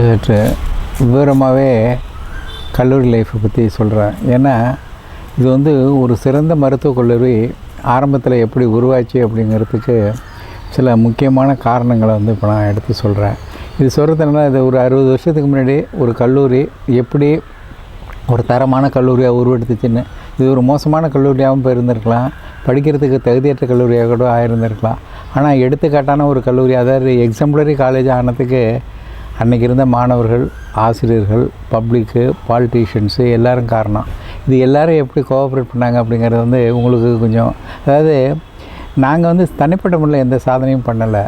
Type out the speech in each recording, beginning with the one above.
சற்று விவரமாகவே கல்லூரி லைஃப்பை பற்றி சொல்கிறேன். ஏன்னா இது வந்து ஒரு சிறந்த மருத்துவக் கல்லூரி ஆரம்பத்தில் எப்படி உருவாச்சு அப்படிங்கிறதுக்கு சில முக்கியமான காரணங்களை வந்து இப்போ நான் எடுத்து சொல்கிறேன். இது சொல்கிறதுனால இது ஒரு 60 வருஷத்துக்கு முன்னாடி ஒரு கல்லூரி எப்படி ஒரு தரமான கல்லூரியாக உருவெடுத்துச்சுன்னு, இது ஒரு மோசமான கல்லூரியாகவும் இப்போ இருந்திருக்கலாம், படிக்கிறதுக்கு தகுதியற்ற கல்லூரியாக கூட ஆகிருந்திருக்கலாம். ஆனால் எடுத்துக்காட்டான ஒரு கல்லூரி, அதாவது எக்ஸாம்பிளரி காலேஜ் ஆனதுக்கு அன்றைக்கி இருந்த மாணவர்கள், ஆசிரியர்கள், பப்ளிக்கு, பாலிட்டிஷியன்ஸு எல்லோரும் காரணம். இது எல்லோரும் எப்படி கோஆப்ரேட் பண்ணாங்க அப்படிங்கிறது வந்து உங்களுக்கு கொஞ்சம், அதாவது நாங்கள் வந்து தனிப்பட்ட முறையில் எந்த சாதனையும் பண்ணலை,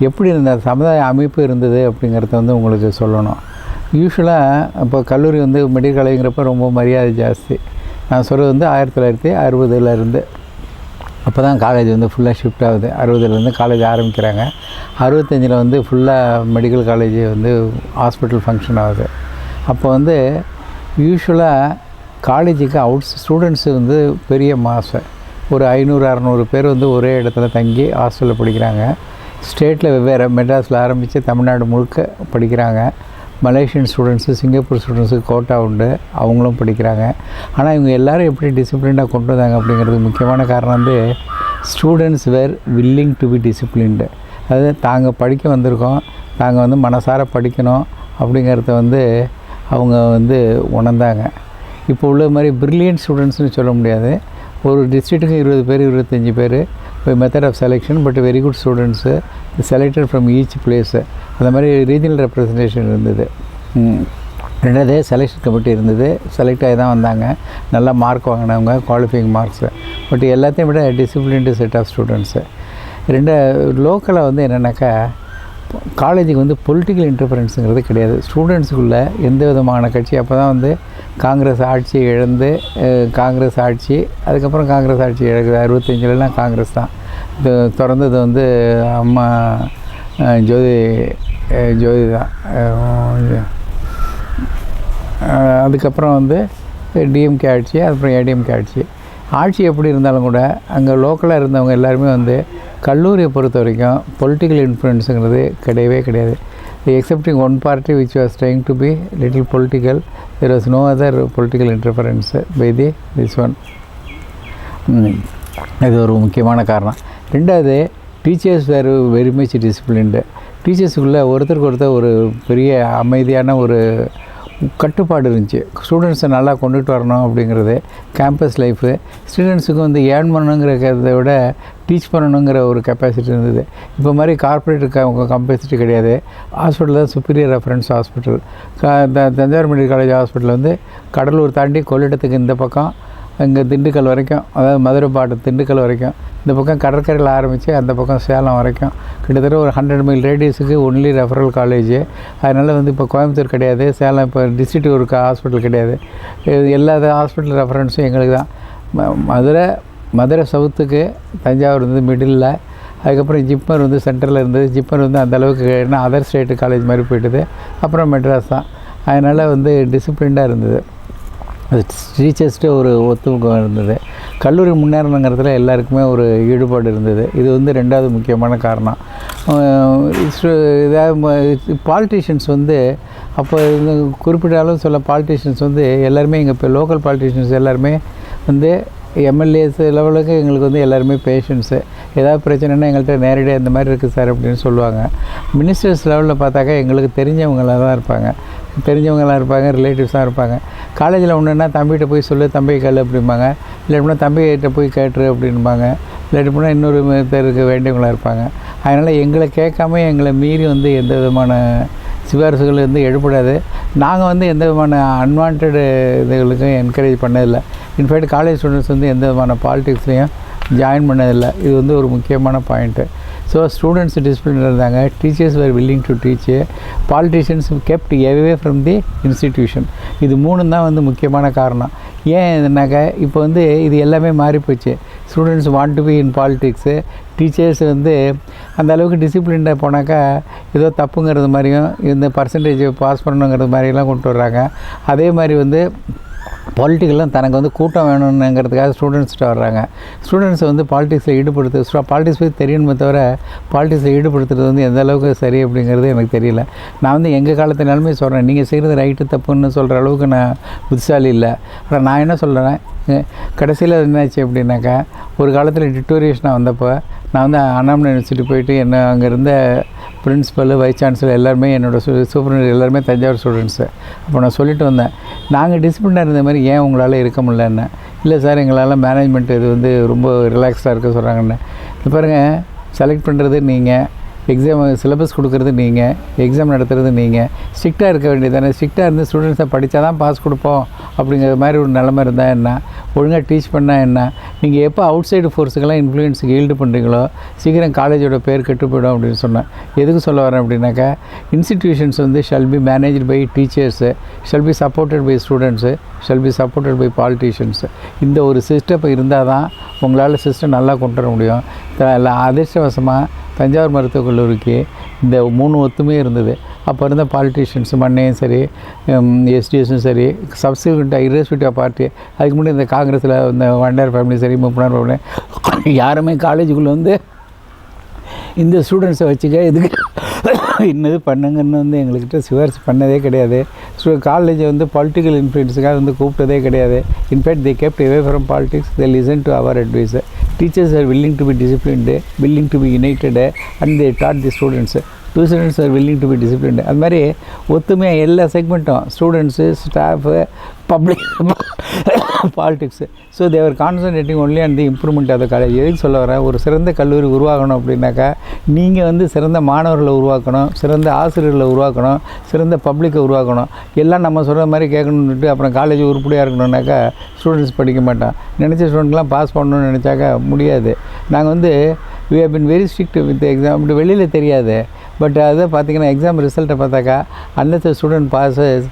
எப்படி இந்த சமுதாய அமைப்பு இருந்தது அப்படிங்கிறத வந்து உங்களுக்கு சொல்லணும். யூஸ்வலாக இப்போ கல்லூரி வந்து மெடிக்கல் காலேஜுங்கிறப்ப ரொம்ப மரியாதை ஜாஸ்தி. நான் சொல்கிறது வந்து 1960 அப்போ தான் காலேஜ் வந்து ஃபுல்லாக ஷிஃப்ட் ஆகுது. 60 காலேஜ் ஆரம்பிக்கிறாங்க. 65 வந்து ஃபுல்லாக மெடிக்கல் காலேஜ் வந்து ஹாஸ்பிட்டல் ஃபங்க்ஷன் ஆகுது. அப்போ வந்து யூஸ்வலாக காலேஜுக்கு ஸ்டூடெண்ட்ஸு வந்து பெரிய மாதம் ஒரு 500-600 பேர் வந்து ஒரே இடத்துல தங்கி ஹாஸ்டலில் படிக்கிறாங்க. ஸ்டேட்டில் வெவ்வேறு, மெட்ராஸில் ஆரம்பித்து தமிழ்நாடு முழுக்க படிக்கிறாங்க. மலேசியன் ஸ்டூடெண்ட்ஸு, சிங்கப்பூர் ஸ்டூடெண்ட்ஸுக்கு கோட்டா உண்டு, அவங்களும் படிக்கிறாங்க. ஆனால் இவங்க எல்லோரும் எப்படி டிசிப்ளினாக கொண்டு வந்தாங்க அப்படிங்கிறதுக்கு முக்கியமான காரணம் வந்து students were willing to be disciplined. அதாவது தாங்கள் படிக்க வந்திருக்கோம், தாங்கள் வந்து மனசார படிக்கணும் அப்படிங்கிறத வந்து அவங்க வந்து உணர்ந்தாங்க. இப்போ உள்ள மாதிரி பிரில்லியன்ட் ஸ்டூடெண்ட்ஸ்னு சொல்ல முடியாது. ஒரு டிஸ்ட்ரிக்ட்டுக்கு 20 பேர் 25 பேர் method of selection, but very good students selected from each place. அந்த மாதிரி ரீஜனல் ரெப்ரசன்டேஷன் இருந்தது. ரெண்டாவது செலெக்ஷன் கமிட்டி இருந்தது. செலக்ட் ஆகி தான் வந்தாங்க, நல்லா மார்க் வாங்கினவங்க, குவாலிஃபைங் மார்க்ஸு. பட் எல்லாத்தையும் விட டிசிப்ளின்டு செட் ஆஃப் ஸ்டூடெண்ட்ஸு. லோக்கலாக வந்து என்னென்னாக்கா, காலேஜுக்கு வந்து பொலிட்டிக்கல் இன்டர்ஃபரன்ஸுங்கிறது கிடையாது. ஸ்டூடெண்ட்ஸுக்குள்ளே எந்த விதமான கட்சி, அப்போ தான் வந்து காங்கிரஸ் ஆட்சி இழந்து, காங்கிரஸ் ஆட்சி, அதுக்கப்புறம் காங்கிரஸ் ஆட்சி இழக்குது. 65 காங்கிரஸ் தான். இது திறந்தது வந்து அம்மா ஜோதி தான். அதுக்கப்புறம் வந்து டிஎம்கே ஆட்சி, அதுக்கப்புறம் ஏடிஎம்கே ஆட்சி. ஆட்சி எப்படி இருந்தாலும் கூட அங்கே லோக்கலாக இருந்தவங்க எல்லாருமே வந்து கல்லூரியை பொறுத்த வரைக்கும் பொலிட்டிக்கல் இன்ஃப்ளூயன்ஸுங்கிறது கிடையவே கிடையாது. Excepting one party which was trying to be little political, there was no other political interference by this one. இது ஒரு முக்கியமான காரணம். ரெண்டாவது, டீச்சர்ஸ் வேறு வெரி மச் டிசிப்ளின்டு. டீச்சர்ஸுக்குள்ளே ஒருத்தருக்கு ஒருத்தர் ஒரு பெரிய அமைதியான ஒரு கட்டுப்பாடு இருந்துச்சு. ஸ்டூடெண்ட்ஸை நல்லா கொண்டுட்டு வரணும் அப்படிங்கிறது கேம்பஸ் லைஃபு. ஸ்டூடெண்ட்ஸுக்கு வந்து ஏர்ன் பண்ணணுங்கிறத விட டீச் பண்ணணுங்கிற ஒரு கெப்பாசிட்டி இருந்தது. இப்போ மாதிரி கார்ப்பரேட் கெப்பாசிட்டி கிடையாது. ஹாஸ்பிட்டல் தான் superior reference hospital. Thanjavur medical college hospital வந்து கடலூர் தாண்டி கொள்ளிடத்துக்கு இந்த பக்கம், இங்கே திண்டுக்கல் வரைக்கும், அதாவது மதுரை பாட்டு திண்டுக்கல் வரைக்கும், இந்த பக்கம் கடற்கரையில் ஆரம்பித்து அந்த பக்கம் சேலம் வரைக்கும் கிட்டத்தட்ட ஒரு 100 மைல் ரேடியஸுக்கு ஒன்லி ரெஃபரல் காலேஜ். அதனால் வந்து இப்போ கோயம்புத்தூர் கிடையாது, சேலம் இப்போ டிஸ்ட்ரிக்ட் ஒரு ஹாஸ்பிட்டல் கிடையாது. எல்லா ஹாஸ்பிட்டல் ரெஃபரன்ஸும் எங்களுக்கு தான். மதுரை சவுத்துக்கு தஞ்சாவூர் வந்து மிடில், அதுக்கப்புறம் ஜிப்மர் வந்து சென்டரில் இருந்தது. ஜிப்மர் வந்து அந்தளவுக்கு என்ன அதர் ஸ்டேட்டு காலேஜ் மாதிரி போய்ட்டுது. அப்புறம் மெட்ராஸ் தான். அதனால் வந்து டிசிப்ளின்டாக இருந்தது. அது டீச்சர்ஸ்ட்டு ஒரு ஒத்துழைப்பு இருந்தது. கல்லூரி முன்னேறணுங்கிறதுல எல்லாருக்குமே ஒரு ஈடுபாடு இருந்தது. இது வந்து ரெண்டாவது முக்கியமான காரணம். இதாக பாலிட்டிஷியன்ஸ் வந்து அப்போ குறிப்பிட்டாலும் சொல்ல, பாலிட்டிஷியன்ஸ் வந்து எல்லாருமே இங்கே இப்போ லோக்கல் பாலிட்டிஷியன்ஸ் எல்லாருமே வந்து எம்எல்ஏஸ் லெவலுக்கு எங்களுக்கு வந்து எல்லாருமே பேஷண்ட்ஸு. ஏதாவது பிரச்சனைனா எங்கள்கிட்ட நேரடியாக இந்த மாதிரி இருக்குது சார் அப்படின்னு சொல்லுவாங்க. மினிஸ்டர்ஸ் லெவலில் பார்த்தாக்கா எங்களுக்கு தெரிஞ்சவங்களாக தான் இருப்பாங்க, ரிலேட்டிவ்ஸாக இருப்பாங்க. காலேஜில் ஒன்றுன்னா தம்பிகிட்ட போய் சொல்லு, தம்பியை கேளு அப்படிம்பாங்க. இல்லாட்டினா தம்பிகிட்ட போய் கேட்டுரு அப்படின்பாங்க. இல்லாட்டினா இன்னொரு பேருக்கு வேண்டியவங்களாக இருப்பாங்க. அதனால் எங்களை கேட்காம எங்களை மீறி வந்து எந்த விதமான சிபாரிசுகள் வந்து எழுப்படாது. நாங்கள் வந்து எந்த விதமான அன்வான்ட் இதுகளுக்கும் என்கரேஜ் பண்ணதில்லை. இன்ஃபேக்ட் காலேஜ் ஸ்டூடெண்ட்ஸ் வந்து எந்த விதமான பாலிடிக்ஸ்லையும் ஜாயின் பண்ணதில்லை. இது வந்து ஒரு முக்கியமான பாயிண்ட்டு. ஸோ ஸ்டூடெண்ட்ஸ் டிசிப்ளினாக இருந்தாங்க. Teachers were willing to teach. Politicians kept எவே from the institution. இது 3 தான் வந்து முக்கியமான காரணம். ஏன் இதுனாக்கா இப்போ வந்து இது எல்லாமே மாறிப்போச்சு. Students want to be in politics. Teachers வந்து அந்த அளவுக்கு டிசிப்ளின்டாக போனாக்கா ஏதோ தப்புங்கிறது மாதிரியும், இந்த பர்சன்டேஜ் பாஸ் பண்ணணுங்கிறது மாதிரிலாம் கொண்டு வர்றாங்க. அதே மாதிரி வந்து பாலிட்டிக்கெல்லாம் தனக்கு வந்து கூட்டம் வேணுங்கிறதுக்காக ஸ்டூடெண்ட்ஸ்கிட்ட வர்றாங்க. ஸ்டூடெண்ட்ஸை வந்து பாலிட்டிக்ஸில் ஈடுபடுத்து பாலிட்டிக்ஸ் பற்றி தெரியணுமே தவிர பாலிட்டிக்ஸில் ஈடுபடுத்துறது வந்து எந்த அளவுக்கு சரி அப்படிங்கிறது எனக்கு தெரியல. நான் வந்து எங்கள் காலத்து நிலைமை சொல்கிறேன், நீங்கள் செய்கிறது ரைட்டு தப்புன்னு சொல்கிற அளவுக்கு நான் புத்திசாலி இல்லை. ஆனால் நான் என்ன சொல்கிறேன், கடைசியில் என்னாச்சு அப்படின்னாக்கா, ஒரு காலத்தில் டிட்டோரியேஷனாக வந்தப்போ நான் வந்து அண்ணாமலை யூனிவர்சிட்டி போயிட்டு என்ன அங்கே இருந்த பிரின்ஸிபல், வைஸ் சான்சலர் எல்லாருமே என்னோடய சூப்பரண்ட் எல்லாருமே தஞ்சாவூர் ஸ்டூடெண்ட்ஸு. அப்போ நான் சொல்லிட்டு வந்தேன், நாங்கள் டிசிப்ளினாக இருந்த மாதிரி ஏன் உங்களால் இருக்க முடியலன்னு. இல்லை சார், எங்களால் மேனேஜ்மெண்ட் இது வந்து ரொம்ப ரிலாக்ஸ்டாக இருக்க சொல்கிறாங்கன்னு. இப்போ பாருங்கள், செலக்ட் பண்ணுறது நீங்கள், எக்ஸாம் சிலபஸ் கொடுக்குறது நீங்கள், எக்ஸாம் நடத்துகிறது நீங்கள். ஸ்ட்ரிக்டாக இருக்க வேண்டியதானே. ஸ்ட்ரிக்டாக இருந்து ஸ்டூடெண்ட்ஸை படித்தா தான் பாஸ் கொடுப்போம் அப்படிங்கிற மாதிரி ஒரு நிலமை இருந்தால் என்ன, ஒழுங்காக டீச் பண்ணால் என்ன. நீங்கள் எப்போ அவுட் சைடு ஃபோர்ஸுக்கெல்லாம் இன்ஃப்ளூயன்ஸுக்கு ஈல்டு பண்ணுறீங்களோ சீக்கிரம் காலேஜோட பேர் கெட்டு போய்டும் அப்படின்னு சொன்னேன். எதுக்கு சொல்ல வரேன் அப்படின்னாக்கா, இன்ஸ்டிடியூஷன்ஸ் வந்து shall be managed by teachers, shall be supported by students, shall be supported by politicians. இந்த ஒரு சிஸ்டம் இருந்தால் தான் உங்களால் சிஸ்டம் நல்லா கொண்டு வர முடியும். அதிர்ஷ்டவசமாக தஞ்சாவூர் மருத்துவக் கல்லூரிக்கு இந்த 3 ஒத்துமையும் இருந்தது. அப்போ இருந்த பாலிட்டிஷியன்ஸ் மண்ணையும் சரி, எஸ்டிஎஸும் சரி, சப்சிக்வெண்ட்டாக இரேஸ்பெக்டிவ் ஆஃப் பார்ட்டி, அதுக்கு முன்னாடி இந்த காங்கிரஸில் இந்த வண்டார் ஃபேமிலி சரி, முப்பனார் ஃபேமிலி, யாருமே காலேஜுக்குள்ளே வந்து இந்த ஸ்டூடெண்ட்ஸை வச்சுக்க இதுக்கு இன்னது பண்ணுங்கன்னு வந்து எங்கள்கிட்ட சிபாரிசு பண்ணதே கிடையாது. காலேஜை வந்து பொலிட்டிக்கல் இன்ஃப்ளூயன்ஸுக்காக வந்து கூப்பிட்டதே கிடையாது. In fact they kept away from politics, they listen to our advice. Teachers are willing to be disciplined, willing to be united, and they taught the students. Students are willing to be disciplined. அது மாதிரி ஒத்துமையாக எல்லா செக்மெண்ட்டும், students, staff, public, politics. So they're concentrating only and the improvement of the college. எதுக்கு சொல்ல வரேன், ஒரு சிறந்த கல்லூரி உருவாக்கணும் அப்படின்னாக்கா நீங்கள் வந்து சிறந்த மாணவர்களை உருவாக்கணும், சிறந்த ஆசிரியர்களை உருவாக்கணும், சிறந்த பப்ளிக்கை உருவாக்கணும். எல்லாம் நம்ம சொல்கிற மாதிரி கேட்கணுன்னுட்டு அப்புறம் காலேஜ் உருப்படியாக இருக்கணுன்னாக்கா ஸ்டூடெண்ட்ஸ் படிக்க மாட்டான். நினச்ச ஸ்டூடெண்ட்லாம் பாஸ் பண்ணணும்னு நினச்சாக்கா முடியாது. நாங்கள் வந்து we have been very strict with exam. இப்படி வெளியில் தெரியாது. பட் அதை பார்த்திங்கன்னா எக்ஸாம் ரிசல்ட்டை பார்த்தாக்கா unless student passes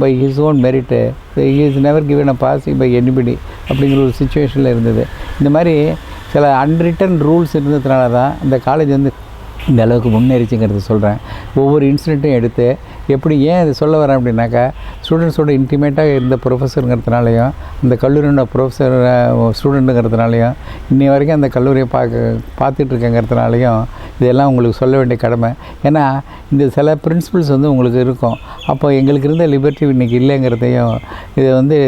by his own merit, he is never given a passing by anybody அப்படிங்கிற ஒரு சுச்சுவேஷனில் இருந்தது. இந்த மாதிரி சில அன்ரிட்டன் ரூல்ஸ் இருந்ததுனால தான் இந்த காலேஜ் வந்து இந்த அளவுக்கு முன்னேறிச்சுங்கிறது சொல்கிறேன். ஒவ்வொரு இன்சிடெண்ட்டும் எடுத்து எப்படி ஏன் இது சொல்ல வரேன் அப்படின்னாக்கா, ஸ்டூடெண்ட்ஸோட இன்டிமேட்டாக இருந்த ப்ரொஃபஸருங்கிறதுனாலையும், அந்த கல்லூரியோட ப்ரொஃபஸர் ஸ்டூடெண்ட்டுங்கிறதுனாலையும், இன்னி வரைக்கும் அந்த கல்லூரியை பார்த்துட்ருக்கேங்கிறதுனாலையும் இதெல்லாம் உங்களுக்கு சொல்ல வேண்டிய கடமை. ஏன்னா இந்த சில பிரின்சிபல்ஸ் வந்து உங்களுக்கு இருக்கும். அப்போ எங்களுக்கு இருந்த லிபர்ட்டி இன்றைக்கி இல்லைங்கிறதையும், இதை வந்து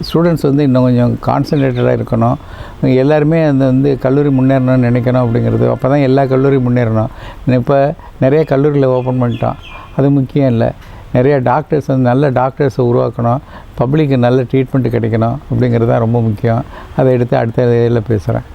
ஸ்டூடெண்ட்ஸ் வந்து இன்னும் கொஞ்சம் கான்சன்ட்ரேட்டடாக இருக்கணும். எல்லாருமே அந்த வந்து கல்லூரி முன்னேறணும்னு நினைக்கணும் அப்படிங்கிறது. அப்போ தான் எல்லா கல்லூரியும் முன்னேறணும். இப்போ நிறைய கல்லூரியில் ஓப்பன் பண்ணிட்டோம், அது முக்கியம் இல்லை. நிறைய டாக்டர்ஸ் வந்து நல்ல டாக்டர்ஸை உருவாக்கணும், பப்ளிக்கு நல்ல ட்ரீட்மெண்ட்டு கிடைக்கணும் அப்படிங்கிறது தான் ரொம்ப முக்கியம். அதை எடுத்து அடுத்த இதில் பேசுகிறேன்.